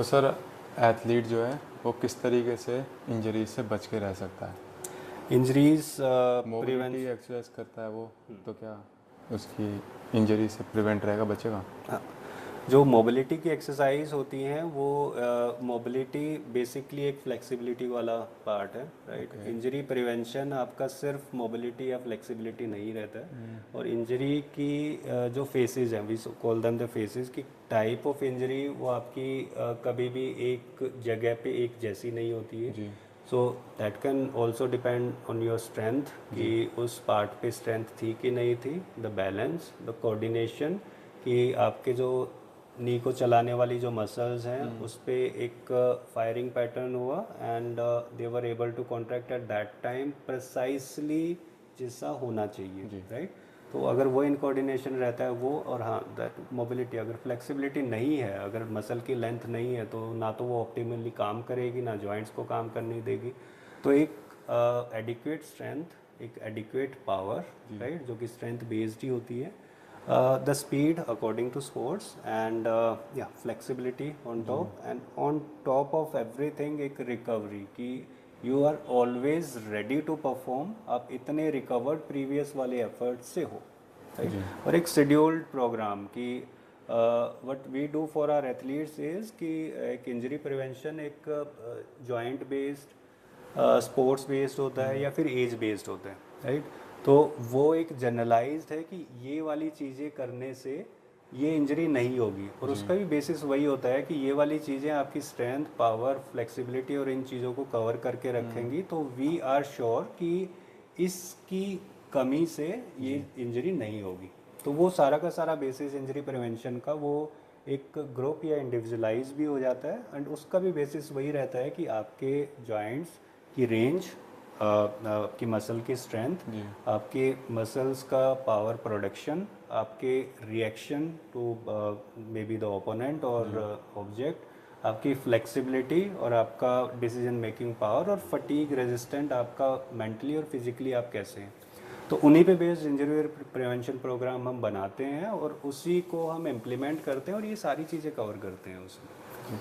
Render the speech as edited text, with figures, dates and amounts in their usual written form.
तो sir athlete जो है वो किस तरीके से इंजरीज से बच के रह सकता है? इंजरीज मोबिलिटी एक्सरसाइज करता है वो, तो क्या उसकी इंजरी से प्रिवेंट रहेगा, बचेगा? जो मोबिलिटी की एक्सरसाइज होती हैं वो मोबिलिटी बेसिकली एक फ्लेक्सिबिलिटी वाला पार्ट है, राइट। इंजरी प्रिवेंशन आपका सिर्फ मोबिलिटी या फ्लेक्सिबिलिटी नहीं रहता है। और इंजरी की जो फेसेस हैं, we call them the faces, की टाइप ऑफ इंजरी वो आपकी कभी भी एक जगह पे एक जैसी नहीं होती है। जी so that can also depend on your strength कि उस पार्ट पे स्ट्रेंथ थी कि नहीं थी, द बैलेंस, द कोऑर्डिनेशन, कि आपके जो नी को चलाने वाली जो मसल्स हैं उस पे एक फायरिंग पैटर्न हुआ and they were able to contract at that time precisely जैसा होना चाहिए, राइट। तो अगर वो इनकोऑर्डिनेशन रहता है वो, और हाँ दैट मोबिलिटी, अगर फ्लेक्सिबिलिटी नहीं है, अगर मसल की लेंथ नहीं है, तो ना तो वो ऑप्टिमली काम करेगी, ना जॉइंट्स को काम करने देगी। तो एक एडिक्वेट स्ट्रेंथ, एक एडिक्वेट पावर, राइट, जो कि स्ट्रेंथ बेस्ड ही होती है, the speed according to sports, and yeah, flexibility on top, and on top of everything एक recovery की you are always ready to perform, आप इतने recovered previous वाले effort से हो, right? और एक scheduled program की what we do for our athletes is कि एक injury prevention एक joint based स्पोर्ट्स बेस्ड होता है या फिर एज बेस्ड होता है, राइट। तो वो एक जनरलाइज्ड है कि ये वाली चीज़ें करने से ये इंजरी नहीं होगी, और उसका भी बेसिस वही होता है कि ये वाली चीज़ें आपकी स्ट्रेंथ, पावर, फ्लेक्सिबिलिटी और इन चीज़ों को कवर करके रखेंगी, तो वी आर श्योर कि इसकी कमी से ये इंजरी नहीं होगी। तो वो सारा का सारा बेसिस इंजरी प्रिवेंशन का वो एक ग्रुप या इंडिविजुअलाइज भी हो जाता है, एंड उसका भी बेसिस वही रहता है कि आपके जॉइंट्स की रेंज, आपकी मसल की स्ट्रेंथ, आपके मसल्स का पावर प्रोडक्शन, आपके reaction to may be the opponent और ऑब्जेक्ट, आपकी फ्लेक्सिबिलिटी और आपका डिसीजन मेकिंग पावर, और फटीग रेजिस्टेंट आपका मेंटली और फिजिकली आप कैसे हैं। तो उन्हीं पे बेस्ड इंजरी प्रिवेंशन प्रोग्राम हम बनाते हैं और उसी को हम इम्प्लीमेंट करते हैं, और ये सारी चीज़ें कवर करते हैं उसमें।